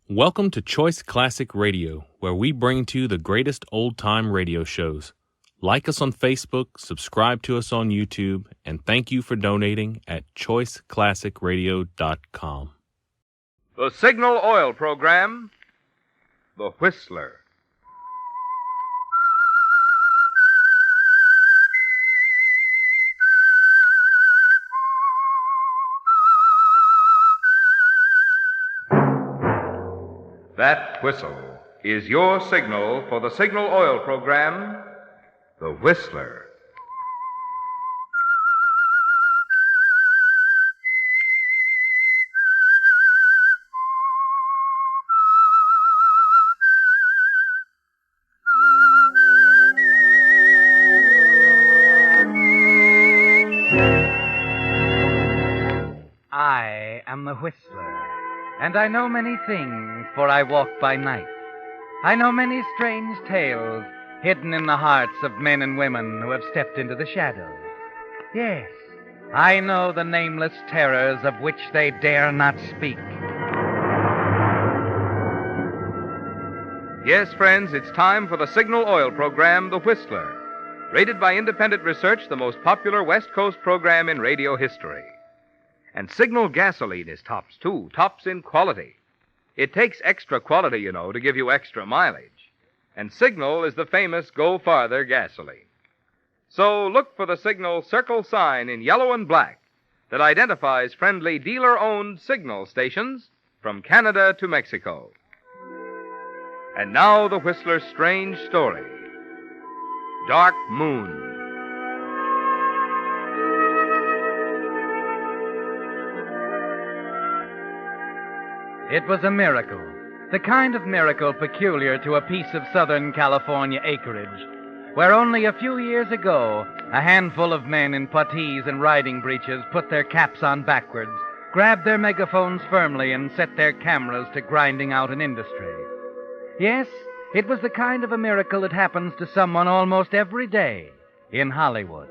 Welcome to Choice Classic Radio, where we bring to you the greatest old-time radio shows. Like us on Facebook, subscribe to us on YouTube, and thank you for donating at choiceclassicradio.com. The Signal Oil Program, The Whistler. That whistle is your signal for the Signal Oil Program, The Whistler. I am the Whistler, and I know many things, for I walk by night. I know many strange tales hidden in the hearts of men and women who have stepped into the shadows. Yes, I know the nameless terrors of which they dare not speak. Yes, friends, it's time for the Signal Oil Program, The Whistler. Rated by independent research, the most popular West Coast program in radio history. And Signal gasoline is tops, too. Tops in quality. It takes extra quality, you know, to give you extra mileage. And Signal is the famous Go Farther gasoline. So look for the Signal circle sign in yellow and black that identifies friendly dealer-owned Signal stations from Canada to Mexico. And now the Whistler's strange story. Dark Moon. It was a miracle, the kind of miracle peculiar to a piece of Southern California acreage, where only a few years ago, a handful of men in puttees and riding breeches put their caps on backwards, grabbed their megaphones firmly, and set their cameras to grinding out an industry. Yes, it was the kind of a miracle that happens to someone almost every day in Hollywood.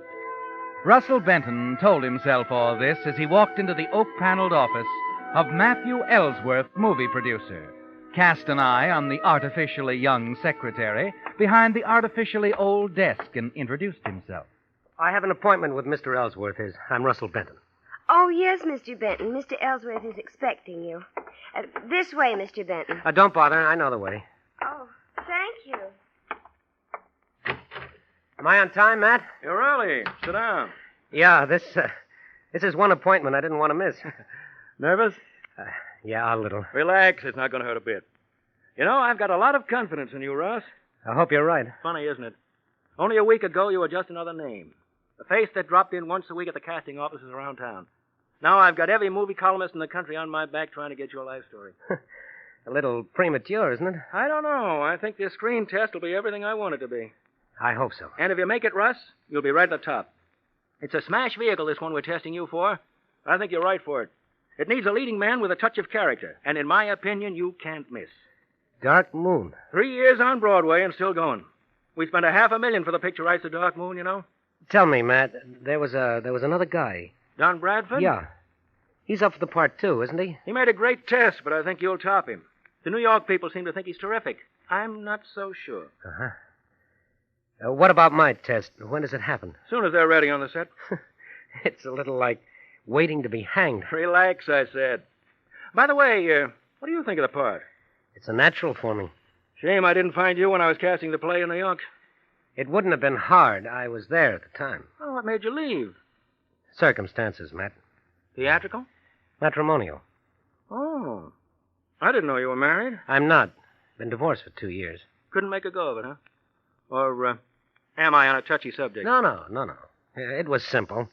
Russell Benton told himself all this as he walked into the oak-paneled office of Matthew Ellsworth, movie producer, cast an eye on the artificially young secretary behind the artificially old desk, and introduced himself. I have an appointment with Mr. Ellsworth. I'm Russell Benton. Oh, yes, Mr. Benton. Mr. Ellsworth is expecting you. This way, Mr. Benton. Don't bother. I know the way. Oh, thank you. Am I on time, Matt? You're early. Sit down. Yeah, this is one appointment I didn't want to miss. Nervous? Yeah, a little. Relax. It's not going to hurt a bit. You know, I've got a lot of confidence in you, Ross. I hope you're right. Funny, isn't it? Only a week ago, you were just another name. The face that dropped in once a week at the casting offices around town. Now I've got every movie columnist in the country on my back trying to get your life story. A little premature, isn't it? I don't know. I think this screen test will be everything I want it to be. I hope so. And if you make it, Russ, you'll be right at the top. It's a smash vehicle, this one we're testing you for. I think you're right for it. It needs a leading man with a touch of character, and in my opinion, you can't miss. Dark Moon. 3 years on Broadway and still going. We spent $500,000 for the picture rights of Dark Moon, you know. Tell me, Matt, there was another guy. Don Bradford? Yeah. He's up for the part, too, isn't he? He made a great test, but I think you'll top him. The New York people seem to think he's terrific. I'm not so sure. Uh-huh. What about my test? When does it happen? As soon as they're ready on the set. It's a little like waiting to be hanged. Relax, I said. By the way, what do you think of the part? It's a natural for me. Shame I didn't find you when I was casting the play in New York. It wouldn't have been hard. I was there at the time. Oh, what made you leave? Circumstances, Matt. Theatrical? Matrimonial. Oh. I didn't know you were married. I'm not. Been divorced for 2 years. Couldn't make a go of it, huh? Or, am I on a touchy subject? No. It was simple.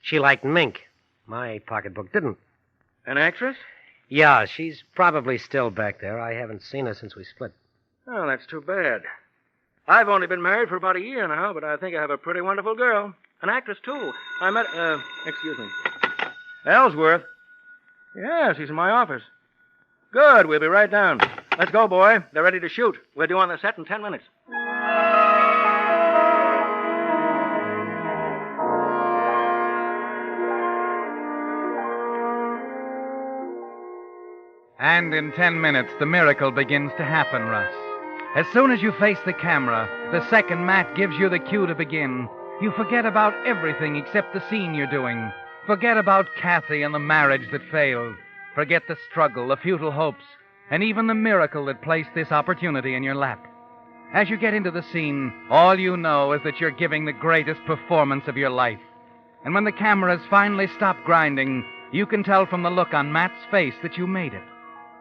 She liked mink. My pocketbook didn't. An actress? Yeah, she's probably still back there. I haven't seen her since we split. Oh, that's too bad. I've only been married for about a year now, but I think I have a pretty wonderful girl. An actress, too. I met, excuse me. Ellsworth? Yes, he's in my office. Good, we'll be right down. Let's go, boy. They're ready to shoot. We're due on the set in 10 minutes. And in 10 minutes, the miracle begins to happen, Russ. As soon as you face the camera, the second Matt gives you the cue to begin, you forget about everything except the scene you're doing. Forget about Kathy and the marriage that failed. Forget the struggle, the futile hopes, and even the miracle that placed this opportunity in your lap. As you get into the scene, all you know is that you're giving the greatest performance of your life. And when the cameras finally stop grinding, you can tell from the look on Matt's face that you made it.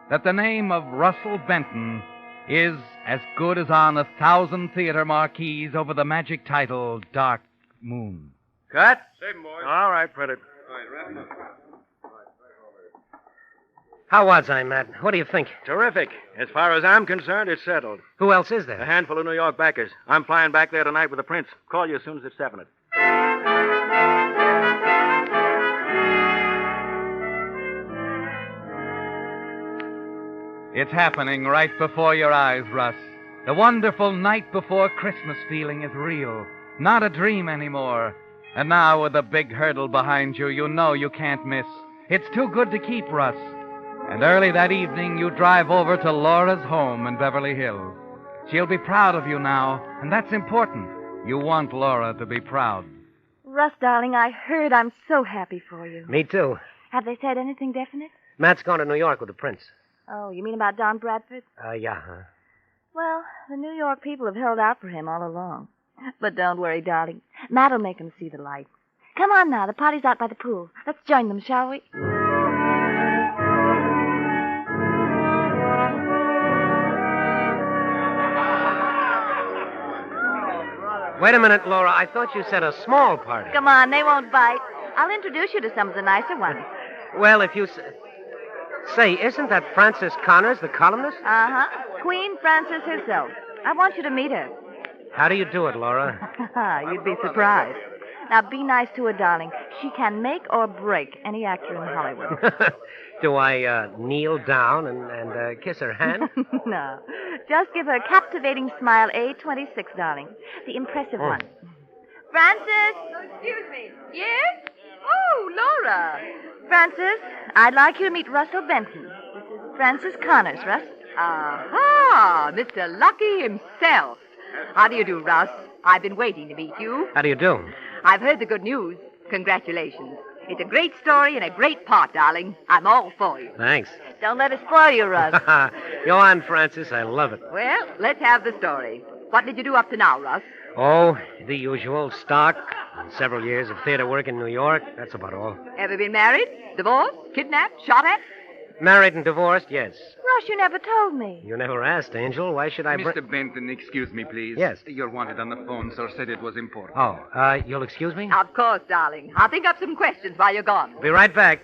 That the name of Russell Benton is as good as on 1,000 theater marquees over the magic title, Dark Moon. Cut? Save him, boys. All right, print it. All right, wrap him up. How was I, Matt? What do you think? Terrific. As far as I'm concerned, it's settled. Who else is A there? handful of New York backers. I'm flying back there tonight with the prince. Call you as soon as it's definite. It's happening right before your eyes, Russ. The wonderful night before Christmas feeling is real, not a dream anymore. And now, with a big hurdle behind you, you know you can't miss. It's too good to keep, Russ. And early that evening, you drive over to Laura's home in Beverly Hills. She'll be proud of you now, and that's important. You want Laura to be proud. Russ, darling, I heard. I'm so happy for you. Me too. Have they said anything definite? Matt's gone to New York with the prince. Oh, you mean about Don Bradford? Yeah, huh? Well, the New York people have held out for him all along. But don't worry, darling. Matt'll make him see the light. Come on now, the party's out by the pool. Let's join them, shall we? Wait a minute, Laura. I thought you said a small party. Come on, they won't bite. I'll introduce you to some of the nicer ones. Well, if you... Say, isn't that Frances Connors, the columnist? Uh-huh. Queen Frances herself. I want you to meet her. How do you do it, Laura? You'd be surprised. Now, be nice to her, darling. She can make or break any actor in Hollywood. Do I kneel down and kiss her hand? No. Just give her a captivating smile, A26, darling. The impressive one. Frances! Excuse me. Yes? Oh, Laura. Frances, I'd like you to meet Russell Benton. This is Frances Connors, Russ. Aha! Mr. Lucky himself. How do you do, Russ? I've been waiting to meet you. How do you do? I've heard the good news. Congratulations. It's a great story and a great part, darling. I'm all for you. Thanks. Don't let it spoil you, Russ. Go on, Francis. I love it. Well, let's have the story. What did you do up to now, Russ? Oh, the usual stock. And several years of theater work in New York. That's about all. Ever been married? Divorced? Kidnapped? Shot at? Married and divorced, yes. Russ, you never told me. You never asked, Angel. Why should I... Mr. Benton, excuse me, please. Yes. You're wanted on the phone. Sir said it was important. Oh, you'll excuse me? Of course, darling. I'll think up some questions while you're gone. Be right back.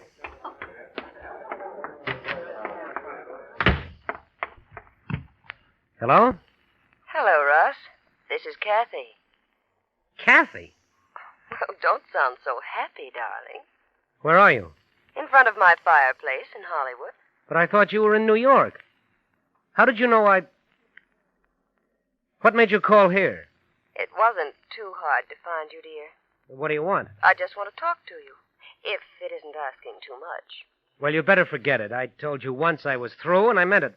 Hello? Hello, Russ. This is Kathy. Kathy? Oh, don't sound so happy, darling. Where are you? In front of my fireplace in Hollywood. But I thought you were in New York. How did you know I... What made you call here? It wasn't too hard to find you, dear. What do you want? I just want to talk to you, if it isn't asking too much. Well, you better forget it. I told you once I was through, and I meant it.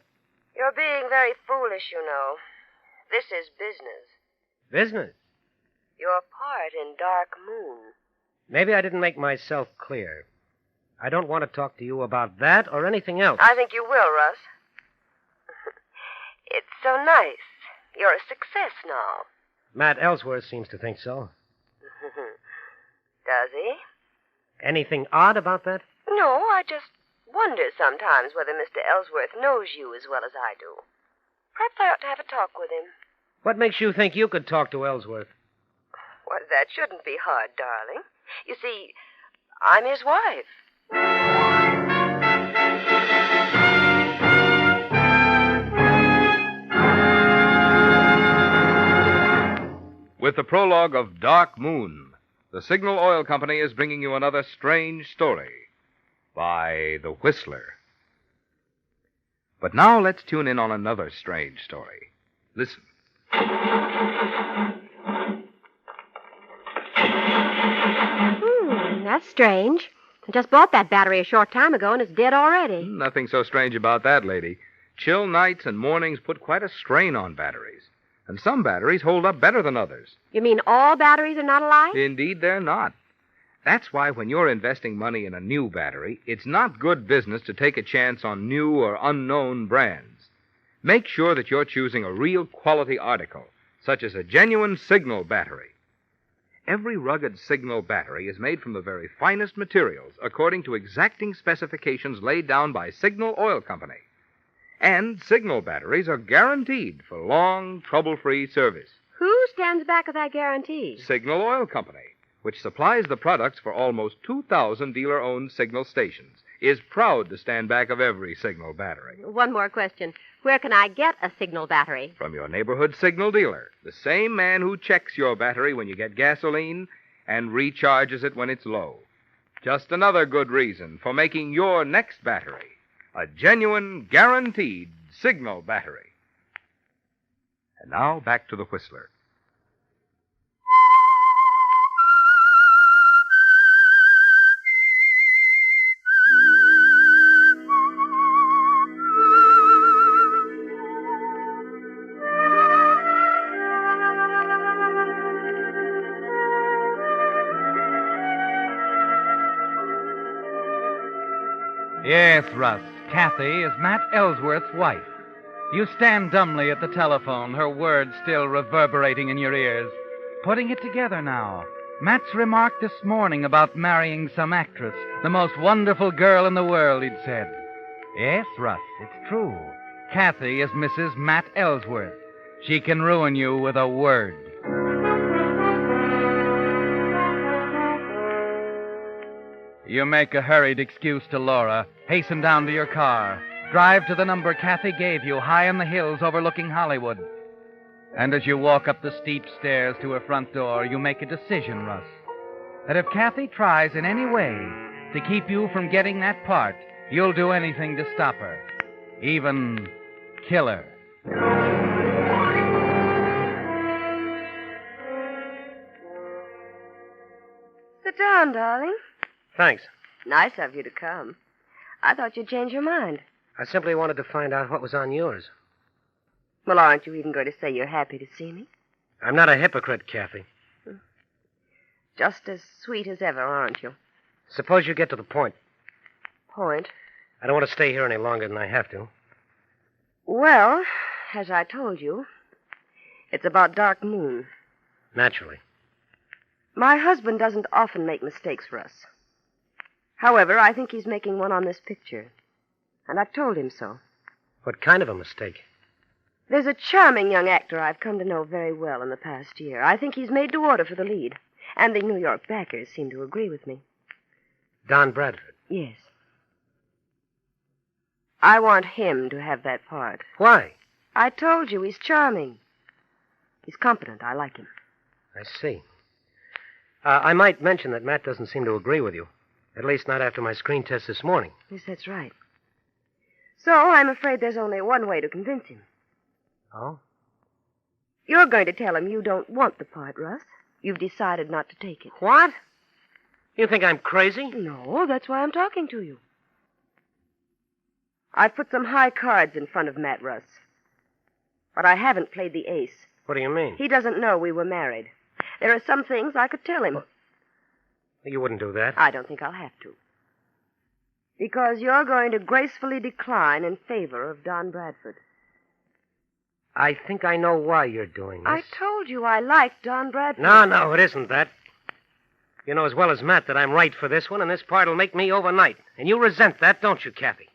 You're being very foolish, you know. This is business. Business? Your part in Dark Moon. Maybe I didn't make myself clear. I don't want to talk to you about that or anything else. I think you will, Russ. It's so nice. You're a success now. Matt Ellsworth seems to think so. Does he? Anything odd about that? No, I just wonder sometimes whether Mr. Ellsworth knows you as well as I do. Perhaps I ought to have a talk with him. What makes you think you could talk to Ellsworth? Well, that shouldn't be hard, darling. You see, I'm his wife. With the prologue of Dark Moon, the Signal Oil Company is bringing you another strange story by The Whistler. But now let's tune in on another strange story. Listen. That's strange. I just bought that battery a short time ago, and it's dead already. Nothing so strange about that, lady. Chill nights and mornings put quite a strain on batteries. And some batteries hold up better than others. You mean all batteries are not alike? Indeed, they're not. That's why when you're investing money in a new battery, it's not good business to take a chance on new or unknown brands. Make sure that you're choosing a real quality article, such as a genuine Signal battery. Every rugged Signal battery is made from the very finest materials, according to exacting specifications laid down by Signal Oil Company. And Signal batteries are guaranteed for long, trouble-free service. Who stands back of that guarantee? Signal Oil Company, which supplies the products for almost 2,000 dealer-owned Signal stations, is proud to stand back of every Signal battery. One more question. Where can I get a Signal battery? From your neighborhood Signal dealer, the same man who checks your battery when you get gasoline and recharges it when it's low. Just another good reason for making your next battery a genuine, guaranteed Signal battery. And now, back to the Whistler. Yes, Russ. Kathy is Matt Ellsworth's wife. You stand dumbly at the telephone, her words still reverberating in your ears. Putting it together now. Matt's remark this morning about marrying some actress, the most wonderful girl in the world, he'd said. Yes, Russ, it's true. Kathy is Mrs. Matt Ellsworth. She can ruin you with a word. You make a hurried excuse to Laura, hasten down to your car, drive to the number Kathy gave you high in the hills overlooking Hollywood. And as you walk up the steep stairs to her front door, you make a decision, Russ, that if Kathy tries in any way to keep you from getting that part, you'll do anything to stop her, even kill her. Sit down, darling. Thanks. Nice of you to come. I thought you'd change your mind. I simply wanted to find out what was on yours. Well, aren't you even going to say you're happy to see me? I'm not a hypocrite, Kathy. Just as sweet as ever, aren't you? Suppose you get to the point. Point? I don't want to stay here any longer than I have to. Well, as I told you, it's about Dark Moon. Naturally. My husband doesn't often make mistakes, Russ. However, I think he's making one on this picture. And I've told him so. What kind of a mistake? There's a charming young actor I've come to know very well in the past year. I think he's made to order for the lead. And the New York backers seem to agree with me. Don Bradford? Yes. I want him to have that part. Why? I told you, he's charming. He's competent. I like him. I see. I might mention that Matt doesn't seem to agree with you. At least not after my screen test this morning. Yes, that's right. So I'm afraid there's only one way to convince him. Oh? You're going to tell him you don't want the part, Russ. You've decided not to take it. What? You think I'm crazy? No, that's why I'm talking to you. I've put some high cards in front of Matt, Russ. But I haven't played the ace. What do you mean? He doesn't know we were married. There are some things I could tell him. Well, you wouldn't do that. I don't think I'll have to. Because you're going to gracefully decline in favor of Don Bradford. I think I know why you're doing this. I told you I liked Don Bradford. No, it isn't that. You know as well as Matt that I'm right for this one, and this part will make me overnight. And you resent that, don't you, Kathy?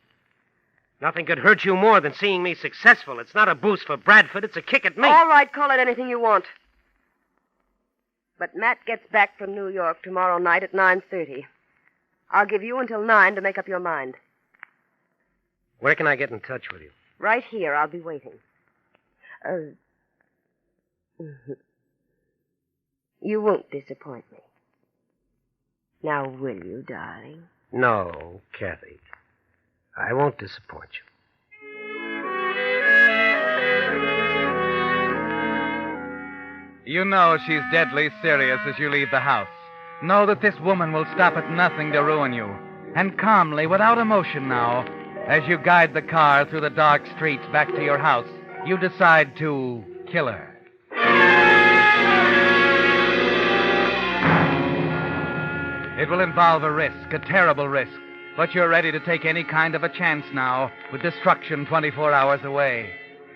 Nothing could hurt you more than seeing me successful. It's not a boost for Bradford, it's a kick at me. All right, call it anything you want. But Matt gets back from New York tomorrow night at 9:30. I'll give you until 9 to make up your mind. Where can I get in touch with you? Right here. I'll be waiting. You won't disappoint me. Now, will you, darling? No, Kathy. I won't disappoint you. You know she's deadly serious as you leave the house. Know that this woman will stop at nothing to ruin you. And calmly, without emotion now, as you guide the car through the dark streets back to your house, you decide to kill her. It will involve a risk, a terrible risk, but you're ready to take any kind of a chance now, with destruction 24 hours away.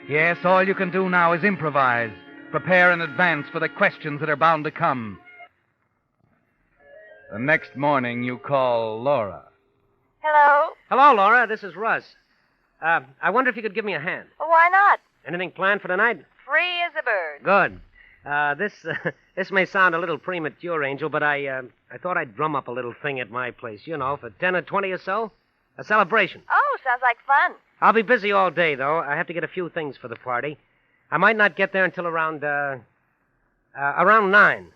Yes, all you can do now is improvise, prepare in advance for the questions that are bound to come. The next morning, you call Laura. Hello? Hello, Laura. This is Russ. I wonder if you could give me a hand. Well, why not? Anything planned for tonight? Free as a bird. Good. This may sound a little premature, Angel, but I thought I'd drum up a little thing at my place, for 10 or 20 or so. A celebration. Oh, sounds like fun. I'll be busy all day, though. I have to get a few things for the party. I might not get there until around 9.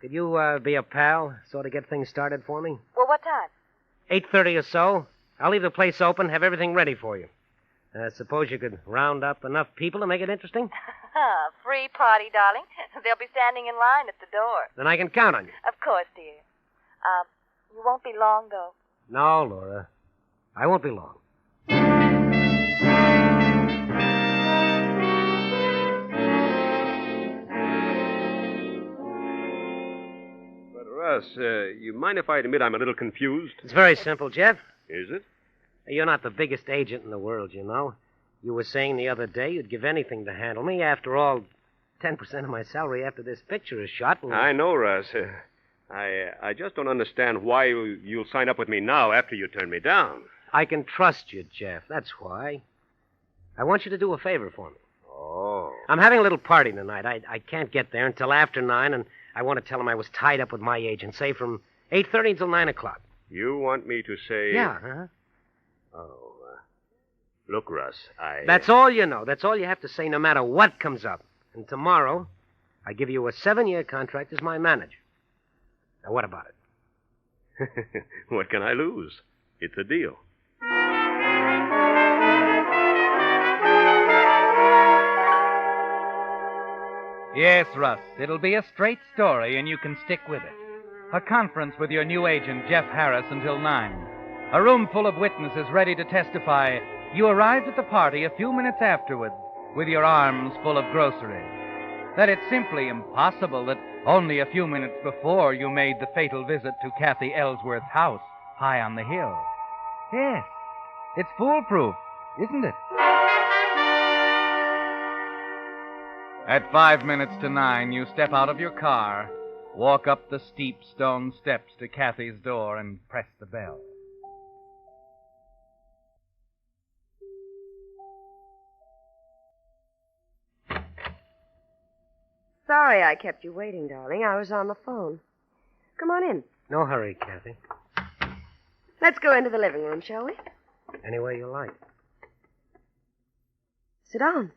Could you be a pal, sort of get things started for me? Well, what time? 8:30 or so. I'll leave the place open, have everything ready for you. Suppose you could round up enough people to make it interesting? Free party, darling. They'll be standing in line at the door. Then I can count on you. Of course, dear. You won't be long, though. No, Laura. I won't be long. But, Russ, you mind if I admit I'm a little confused? It's very simple, Jeff. Is it? You're not the biggest agent in the world, you know. You were saying the other day you'd give anything to handle me. After all, 10% of my salary after this picture is shot. I know, Russ. I just don't understand why you'll sign up with me now after you turn me down. I can trust you, Jeff. That's why. I want you to do a favor for me. Oh. I'm having a little party tonight. I can't get there until after 9, and I want to tell him I was tied up with my agent, say from 8:30 until 9 o'clock. You want me to say... Yeah, huh? Oh, look, Russ, That's all you know. That's all you have to say no matter what comes up. And tomorrow, I give you a 7-year contract as my manager. Now, what about it? What can I lose? It's a deal. Yes, Russ, it'll be a straight story, and you can stick with it. A conference with your new agent, Jeff Harris, until 9. A room full of witnesses ready to testify. You arrived at the party a few minutes afterward with your arms full of groceries. That it's simply impossible that only a few minutes before you made the fatal visit to Kathy Ellsworth's house high on the hill. Yes, it's foolproof, isn't it? At 5 minutes to 9, you step out of your car, walk up the steep stone steps to Kathy's door, and press the bell. Sorry I kept you waiting, darling. I was on the phone. Come on in. No hurry, Kathy. Let's go into the living room, shall we? Any way you like. Sit down.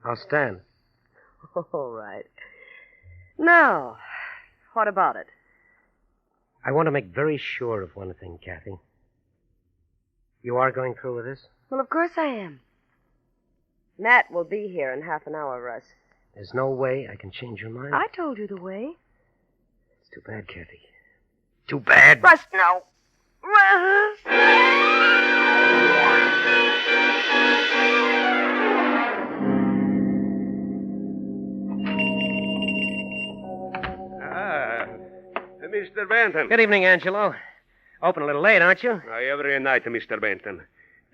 I'll stand. All right. Now, what about it? I want to make very sure of one thing, Kathy. You are going through with this? Well, of course I am. Nat will be here in half an hour, Russ. There's no way I can change your mind? I told you the way. It's too bad, Kathy. Too bad. Russ, no. Russ! Mr. Benton. Good evening, Angelo. Open a little late, aren't you? Every night, Mr. Benton.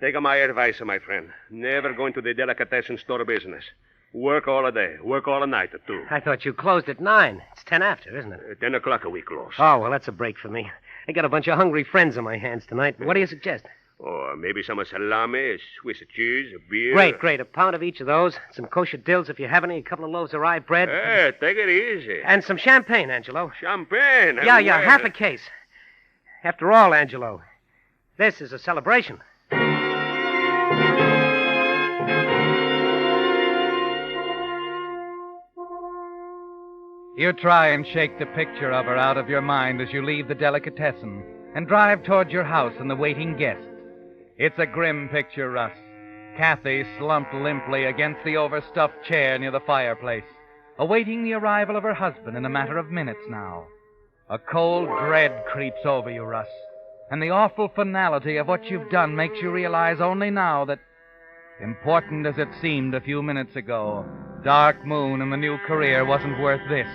Take my advice, my friend. Never go into the delicatessen store business. Work all day. Work all night, too. I thought you closed at 9. It's 10 after, isn't it? 10 o'clock we close. Oh, well, that's a break for me. I got a bunch of hungry friends on my hands tonight. What do you suggest? Oh, maybe some salami, Swiss cheese, beer. Great. A pound of each of those. Some kosher dills if you have any. A couple of loaves of rye bread. Hey, take it easy. And some champagne, Angelo. Champagne? Yeah, half a case. After all, Angelo, this is a celebration. You try and shake the picture of her out of your mind as you leave the delicatessen and drive toward your house and the waiting guests. It's a grim picture, Russ. Kathy slumped limply against the overstuffed chair near the fireplace, awaiting the arrival of her husband in a matter of minutes now. A cold dread creeps over you, Russ. And the awful finality of what you've done makes you realize only now that, important as it seemed a few minutes ago, Dark Moon and the new career wasn't worth this.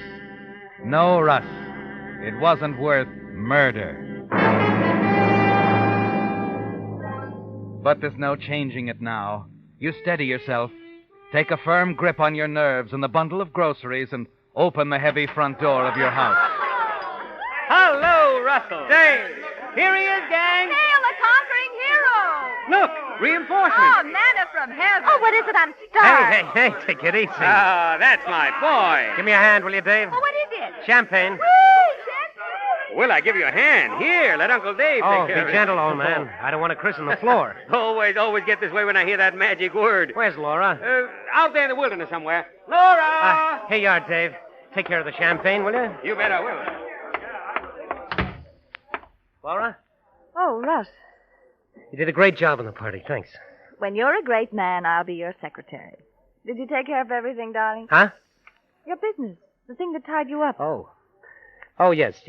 No, Russ, it wasn't worth murder. But there's no changing it now. You steady yourself, take a firm grip on your nerves and the bundle of groceries, and open the heavy front door of your house. Hello, Russell. Dave, here he is, gang. Hail the conquering hero! Look, reinforcements. Oh, manna from heaven. Oh, what is it? I'm starved. Hey, take it easy. Ah, that's my boy. Give me a hand, will you, Dave? Oh, what is it? Champagne. Woo, champagne. Will I give you a hand? Here, let Uncle Dave Oh, take care of be it. gentle, old man. I don't want to christen the floor. Always get this way when I hear that magic word. Where's Laura? Out there in the wilderness somewhere. Laura! Here you are, Dave. Take care of the champagne, will you? You bet I will. Laura? Oh, Russ, You did a great job on the party. Thanks. when you're a great man, I'll be your secretary. Did you take care of everything, darling? Huh? Your business. The thing that tied you up. Oh. Oh, yes.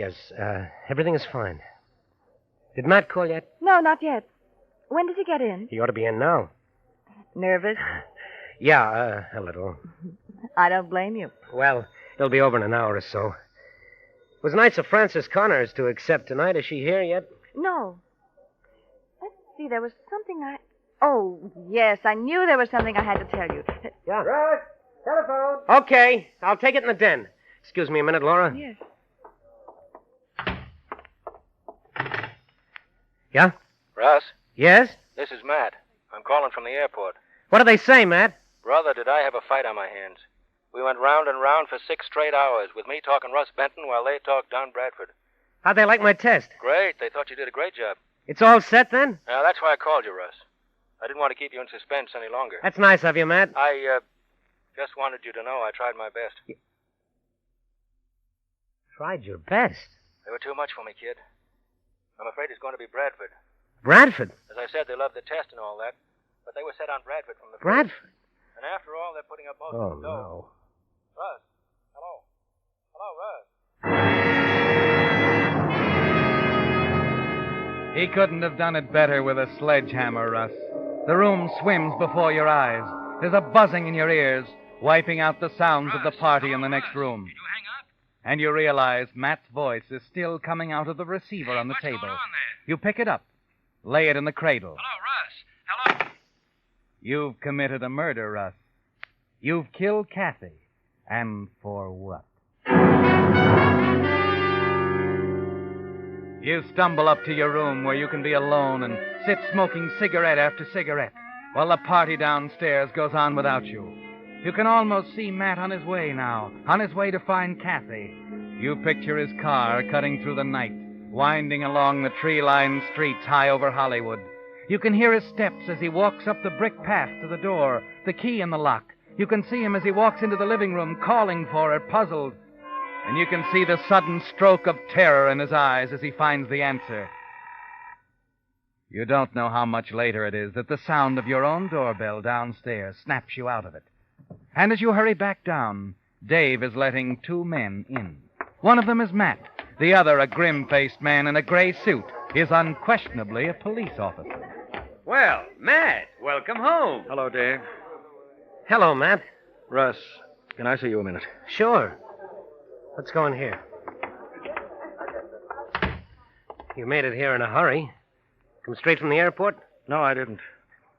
Everything is fine. Did Matt call yet? No, not yet. When does he get in? He ought to be in now. Nervous? Yeah, a little. I don't blame you. Well, he'll be over in an hour or so. It was nice of Frances Connors to accept tonight. Is she here yet? No. Let's see, there was something I... Oh, yes, I knew there was something I had to tell you. Yeah. Russ, telephone. Okay, I'll take it in the den. Excuse me a minute, Laura. Yes. Yeah? Russ, Yes? this is Matt. I'm calling from the airport. What do they say, Matt? Brother, did I have a fight on my hands. We went round and round for 6 straight hours, with me talking Russ Benton while they talked Don Bradford. How'd they like my test? Great. They thought you did a great job. It's all set, then? Now, that's why I called you, Russ. I didn't want to keep you in suspense any longer. That's nice of you, Matt. I just wanted you to know I tried my best. Tried your best. They were too much for me, kid. I'm afraid it's going to be Bradford. Bradford? As I said, they loved the test and all that, but they were set on Bradford from the first. Bradford? And after all, they're putting up most Oh, of the dough. no. Russ, hello. Hello, Russ. He couldn't have done it better with a sledgehammer, Russ. The room swims before your eyes. There's a buzzing in your ears, wiping out the sounds of the party in the next room. Did you hang up? And you realize Matt's voice is still coming out of the receiver on the What's table. going on there? You pick it up, lay it in the cradle. Hello, Russ. Hello. You've committed a murder, Russ. You've killed Kathy. And for what? You stumble up to your room where you can be alone and sit smoking cigarette after cigarette while the party downstairs goes on without you. You can almost see Matt on his way now, on his way to find Kathy. You picture his car cutting through the night, winding along the tree-lined streets high over Hollywood. You can hear his steps as he walks up the brick path to the door, the key in the lock. You can see him as he walks into the living room, calling for her, puzzled. And you can see the sudden stroke of terror in his eyes as he finds the answer. You don't know how much later it is that the sound of your own doorbell downstairs snaps you out of it. And as you hurry back down, Dave is letting 2 men in. One of them is Matt. The other, a grim-faced man in a gray suit, is unquestionably a police officer. Well, Matt, welcome home. Hello, Dave. Hello, Matt. Russ, can I see you a minute? Sure. Let's go in here. You made it here in a hurry. Come straight from the airport? No, I didn't.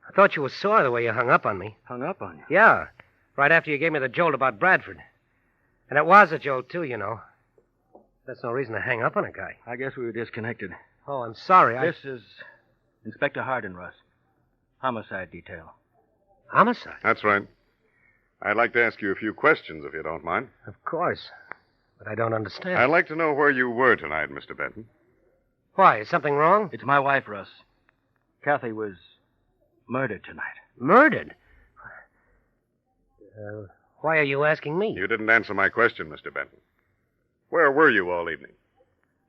I thought you were sore the way you hung up on me. Hung up on you. Yeah, right after you gave me the jolt about Bradford. And it was a jolt, too, you know. That's no reason to hang up on a guy. I guess we were disconnected. Oh, I'm sorry. This is Inspector Hardin, Russ. Homicide detail. Homicide? That's right. I'd like to ask you a few questions, if you don't mind. Of course. But I don't understand. I'd like to know where you were tonight, Mr. Benton. Why? Is something wrong? It's my wife, Russ. Kathy was murdered tonight. Murdered? Why are you asking me? You didn't answer my question, Mr. Benton. Where were you all evening?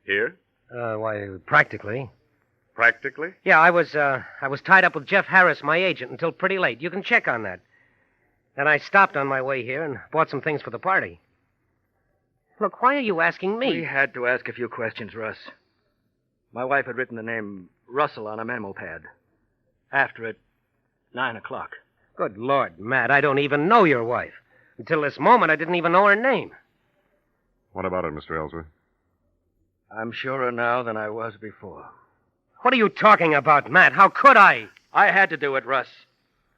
Here? Why, practically. Practically? Yeah, I was tied up with Jeff Harris, my agent, until pretty late. You can check on that. Then I stopped on my way here and bought some things for the party. Look, why are you asking me? We had to ask a few questions, Russ. My wife had written the name Russell on a memo pad. After it, 9 o'clock. Good Lord, Matt, I don't even know your wife. Until this moment, I didn't even know her name. What about it, Mr. Ellsworth? I'm surer now than I was before. What are you talking about, Matt? How could I? I had to do it, Russ.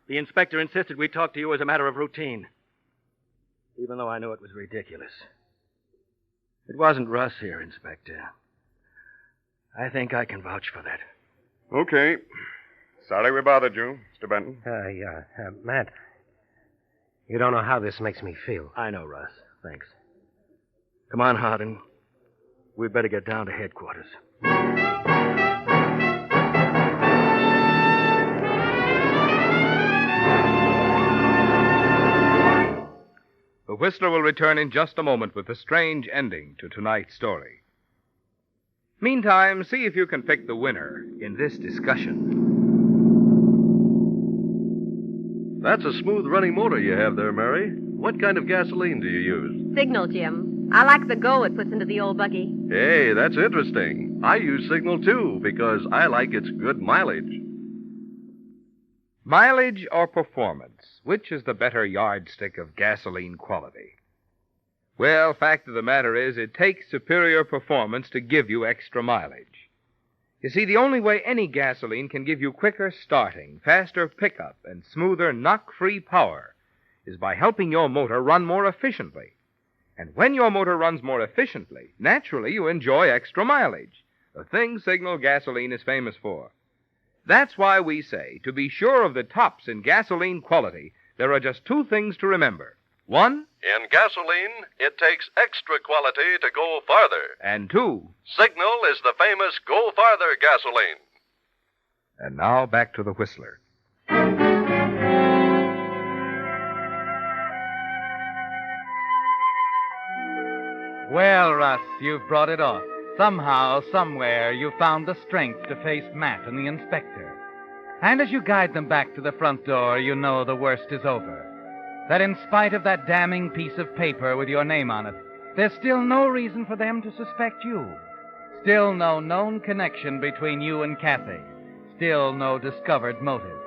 The inspector insisted we talk to you as a matter of routine. Even though I knew it was ridiculous. It wasn't Russ here, Inspector. I think I can vouch for that. Okay. Sorry we bothered you, Mr. Benton. Matt, you don't know how this makes me feel. I know, Russ. Thanks. Come on, Hardin. We'd better get down to headquarters. The Whistler will return in just a moment with the strange ending to tonight's story. Meantime, see if you can pick the winner in this discussion. That's a smooth-running motor you have there, Mary. What kind of gasoline do you use? Signal, Jim. I like the go it puts into the old buggy. Hey, that's interesting. I use Signal, too, because I like its good mileage. Mileage or performance? Which is the better yardstick of gasoline quality? Well, fact of the matter is, it takes superior performance to give you extra mileage. You see, the only way any gasoline can give you quicker starting, faster pickup, and smoother knock-free power is by helping your motor run more efficiently. And when your motor runs more efficiently, naturally you enjoy extra mileage, the thing Signal gasoline is famous for. That's why we say, to be sure of the tops in gasoline quality, there are just two things to remember. One, In gasoline, it takes extra quality to go farther. and two. Signal is the famous Go Farther gasoline. And now back to the Whistler. Well, Russ, you've brought it off. Somehow, somewhere, you found the strength to face Matt and the inspector. And as you guide them back to the front door, you know the worst is over. That in spite of that damning piece of paper with your name on it, there's still no reason for them to suspect you. Still no known connection between you and Kathy. Still no discovered motive.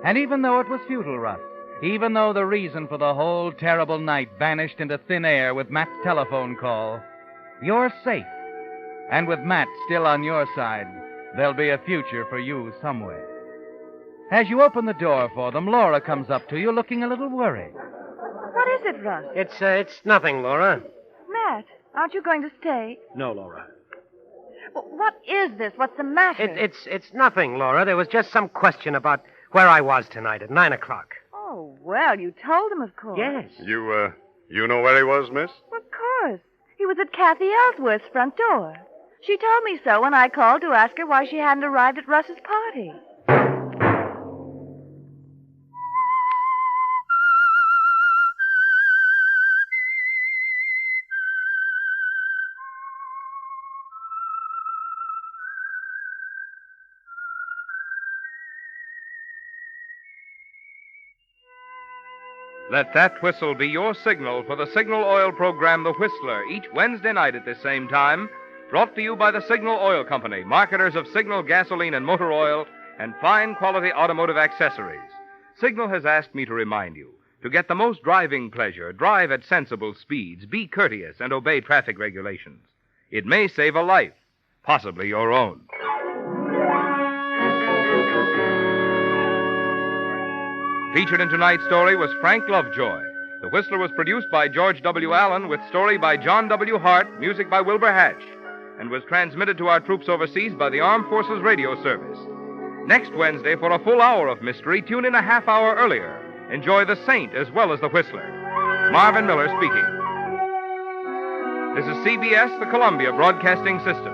And even though it was futile, Russ, even though the reason for the whole terrible night vanished into thin air with Matt's telephone call, you're safe. And with Matt still on your side, there'll be a future for you somewhere. As you open the door for them, Laura comes up to you looking a little worried. What is it, Russ? It's nothing, Laura. Matt, aren't you going to stay? No, Laura. What is this? What's the matter? It's nothing, Laura. There was just some question about where I was tonight at 9 o'clock. Oh, well, you told him, of course. Yes. You know where he was, miss? Of course. He was at Kathy Ellsworth's front door. She told me so when I called to ask her why she hadn't arrived at Russ's party. Let that whistle be your signal for the Signal Oil program, The Whistler, each Wednesday night at this same time, brought to you by the Signal Oil Company, marketers of Signal gasoline and motor oil and fine quality automotive accessories. Signal has asked me to remind you, to get the most driving pleasure, drive at sensible speeds, be courteous, and obey traffic regulations. It may save a life, possibly your own. Featured in tonight's story was Frank Lovejoy. The Whistler was produced by George W. Allen with story by John W. Hart, music by Wilbur Hatch, and was transmitted to our troops overseas by the Armed Forces Radio Service. Next Wednesday, for a full hour of mystery, tune in a half hour earlier. Enjoy The Saint as well as The Whistler. Marvin Miller speaking. This is CBS, the Columbia Broadcasting System.